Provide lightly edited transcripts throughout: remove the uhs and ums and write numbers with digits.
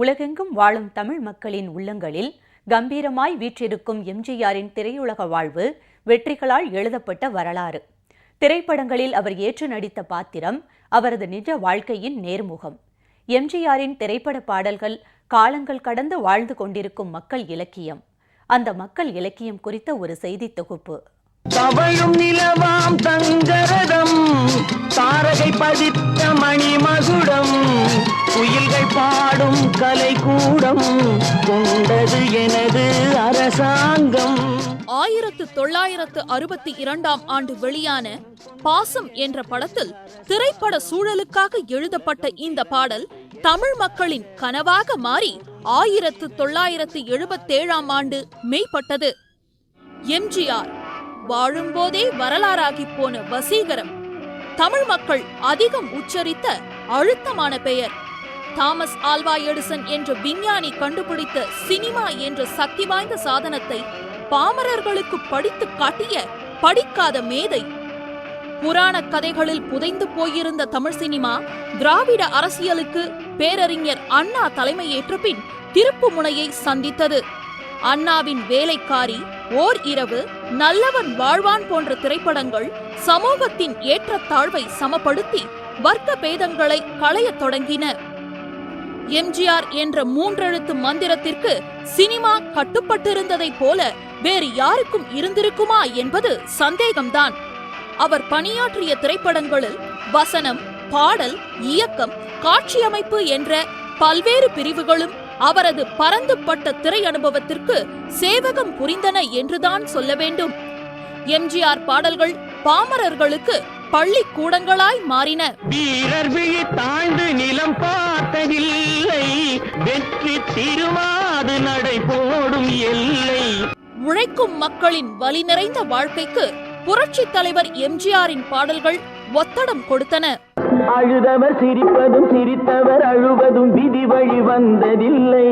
உலகெங்கும் வாழும் தமிழ் மக்களின் உள்ளங்களில் கம்பீரமாய் வீற்றிருக்கும் எம்ஜிஆரின் திரையுலக வாழ்வு வெற்றிகளால் எழுதப்பட்ட வரலாறு. திரைப்படங்களில் அவர் ஏற்று நடித்த பாத்திரம் அவரது நிஜ வாழ்க்கையின் நேர்முகம். எம்ஜிஆரின் திரைப்பட பாடல்கள் காலங்கள் கடந்து வாழ்ந்து கொண்டிருக்கும் மக்கள் இலக்கியம். அந்த மக்கள் இலக்கியம் குறித்த ஒரு செய்தி தொகுப்பு. தவழும் நிலவாம் தங்கரதம், தாரகை பதித்த மணிமகுடம், குயில்கள் பாடும் கலை கூடம் கொண்டது எனது அரசாங்கம். 1962 ஆண்டு வெளியான பாசம் என்ற படத்தில் திரைப்பட சூழலுக்காக எழுதப்பட்ட இந்த பாடல் தமிழ் மக்களின் கனவாக மாறி 1977 ஆண்டு மெய்ப்பட்டது. எம்ஜிஆர் வாழும்போதே வரலாறாகி போன வசீகரம், தமிழ் மக்கள் அதிகம் உச்சரித்த அழுத்தமான பெயர், தாமஸ் ஆல்வா எடிசன் என்ற விஞ்ஞானி கண்டுபிடித்த சினிமா என்ற சக்தி வாய்ந்த சாதனத்தை பாமரர்களுக்கு படித்து காட்டிய படிக்காத மேதை, புராண கதைகளில் புதைந்து போயிருந்த தமிழ் சினிமா திராவிட அரசியலுக்கு பேரறிஞர் அண்ணா தலைமையேற்ற பின் திருப்பு முனையை சந்தித்தது. அண்ணாவின் வேலைக்காரி, ஓர் இரவு, நல்லவன் வாழ்வான் போன்ற திரைப்படங்கள் சமூகத்தின் ஏற்றத்தாழ்வை சமப்படுத்தி வர்க்க பேதங்களை களையத் தொடங்கின. எம்ஜிஆர் என்ற 3 எழுத்து மந்திரத்திற்கு சினிமா கட்டுப்பட்டிருந்ததைப் போல வேறு யாருக்கும் இருந்திருக்குமா என்பது சந்தேகம்தான். அவர் பணியாற்றிய திரைப்படங்களில் வசனம், பாடல், இயக்கம், காட்சியமைப்பு என்ற பல்வேறு பிரிவுகளும் அவரது பரந்துபட்ட திரை அனுபவத்திற்கு சேவகம் புரிந்தன என்றுதான் சொல்ல வேண்டும். எம்ஜிஆர் பாடல்கள் பாமரர்களுக்கு பள்ளிக்கூடங்களாய் மாறின. வீரர் விழி தாழ்ந்து நிலம் பார்த்ததில்லை, வெற்றி திருமாது நடை போடும் எல்லை. உழைக்கும் மக்களின் வலி நிறைந்த வாழ்க்கைக்கு புரட்சி தலைவர் எம்ஜிஆரின் பாடல்கள் ஒத்தடம் கொடுத்தன. அழுதவர் சிரிப்பதும் சிரித்தவர் அழுவதும் விதி வழி வந்ததில்லை,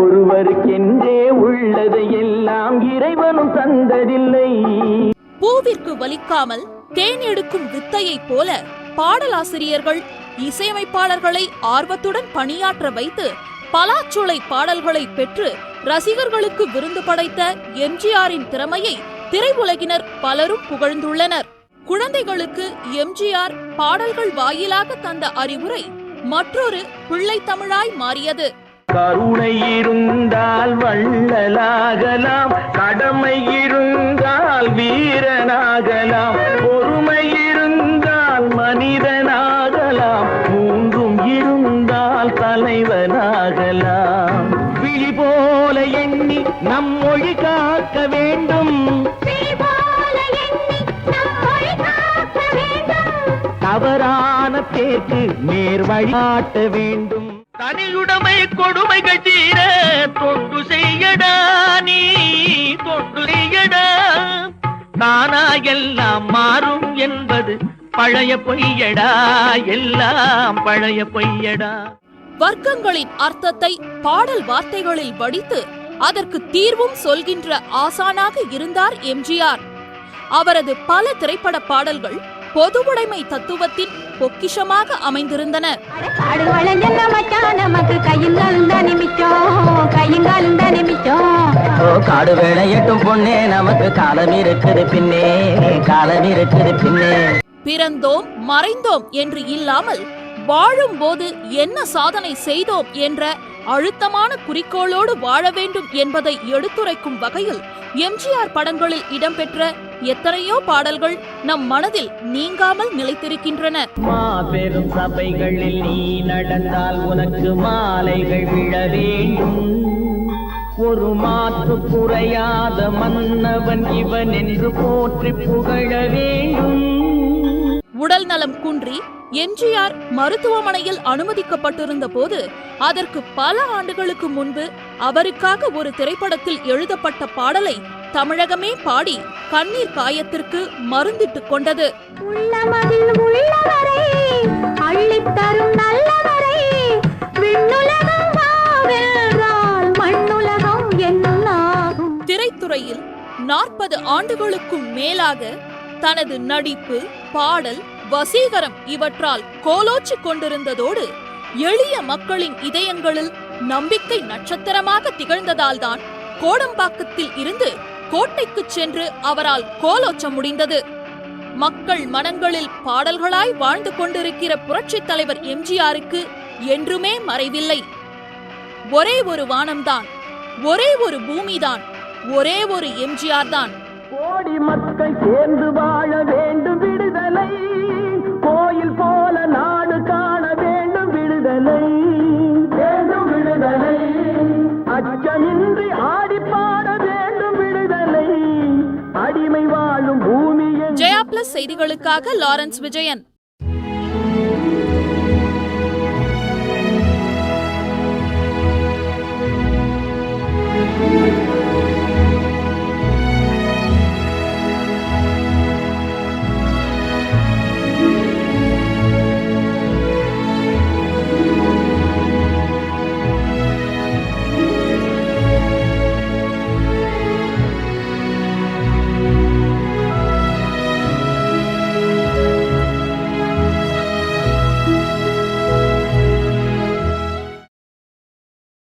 ஒருவருக்கென்றே உள்ளதை எல்லாம் இறைவனும் தந்ததில்லை. பூவிற்கு வலிக்காமல் தேன் எடுக்கும் வித்தையை போல பாடலாசிரியர்கள் இசையமைப்பாளர்களை ஆர்வத்துடன் பணியாற்ற வைத்து பலாச்சுளை பாடல்களை பெற்று ரசிகர்களுக்கு விருந்து படைத்த எம்ஜிஆரின் திறமையை திரையுலகினர் பலரும் புகழ்ந்துள்ளனர். குழந்தைகளுக்கு எம்ஜிஆர் பாடல்கள் வாயிலாக தந்த அறிவுரை மற்றொரு பிள்ளை தமிழாய் மாறியது. கருணை இருந்தால் வள்ளலாகலாம், கடமை இருந்தால் வீரனாகலாம், பொறுமை இருந்தால் மனிதனாகலாம், மூன்றும் இருந்தால் தலைவனாகலாம். விழி போல எண்ணி நம் மொழி காக்க வேண்டும், தவறான தேர்க்கு நேர் வழிகாட்ட வேண்டும். தனியுடைமை கொடுமைகள் தீர தொண்டு செய்யடா, நீ தொண்டு செய்யடா, தானா எல்லாம் மாறும் என்பது பழைய பொய்யடா, எல்லாம் பழைய பொய்யடா. வர்க்கங்களின் அர்த்தத்தை பாடல் வார்த்தைகளில் வடித்து அதற்கு தீர்வும் சொல்கின்ற ஆசானாக இருந்தார் எம்ஜிஆர். அவரது பல திரைப்பட பாடல்கள் பொதுவுடைமை தத்துவத்தின் பொக்கிஷமாக அமைந்திருந்தன. காடு வேளையட்டும் பொண்ணே, நமக்கு காலம் இருக்குது பின்னே, காலம் இருக்குது பின்னே. பிறந்தோம் மறைந்தோம் என்று இல்லாமல் வாழும்போது என்ன சாதனை செய்தோம் என்ற அழுத்தமான குறிக்கோளோடு வாழ வேண்டும் என்பதை எடுத்துரைக்கும் வகையில் எம்ஜிஆர் படங்களில் இடம்பெற்ற எத்தனையோ பாடல்கள் நம் மனதில் நீங்காமல் நிலைத்திருக்கின்றன. மாபெரும் சபைகளில் நீ நடந்தால் உனக்கு மாலைகள் விழ வேண்டும், ஒரு மாற்று குறையாத மன்னவன் இவன் என்று போற்றி புகழ வேண்டும். உடல் நலம் குன்றி எம்ஜிஆர் மருத்துவமனையில் அனுமதிக்கப்பட்டிருந்த போது அதற்கு பல ஆண்டுகளுக்கு முன்பு அவருக்காக ஒரு திரைப்படத்தில் எழுதப்பட்ட பாடலை தமிழகமே பாடி கண்ணீர் காயத்திற்கு மருந்திட்டுக் கொண்டது. திரைத்துறையில் 40 ஆண்டுகளுக்கும் மேலாக தனது நடிப்பு, பாடல், வசீகரம் இவற்றால் கோலோச்சிக் கொண்டிருந்ததோடு எளிய மக்களின் இதயங்களில் நம்பிக்கை நட்சத்திரமாக திகழ்ந்ததால்தான் கோடம்பாக்கத்தில் இருந்து கோட்டைக்கு சென்று அவரால் கோலோச்ச முடிந்தது. மக்கள் மனங்களில் பாடல்களாய் வாழ்ந்து கொண்டிருக்கிற புரட்சித் தலைவர் எம்ஜிஆருக்கு என்றுமே மறைவில்லை. ஒரே ஒரு வானம்தான், ஒரே ஒரு பூமிதான், ஒரே ஒரு எம்ஜிஆர் தான். கோடி மக்கள் சேர்ந்து வாழ வேண்டும் விடுதலை, கோயில் போல நாடு காண வேண்டும் விடுதலை, வேண்டும் விடுதலை, அச்சமின்றி ஆடி பாட வேண்டும் விடுதலை, அடிமை வாழும் பூமியை. ஜெயா பிளஸ் செய்திகளுக்காக லாரன்ஸ் விஜயன்.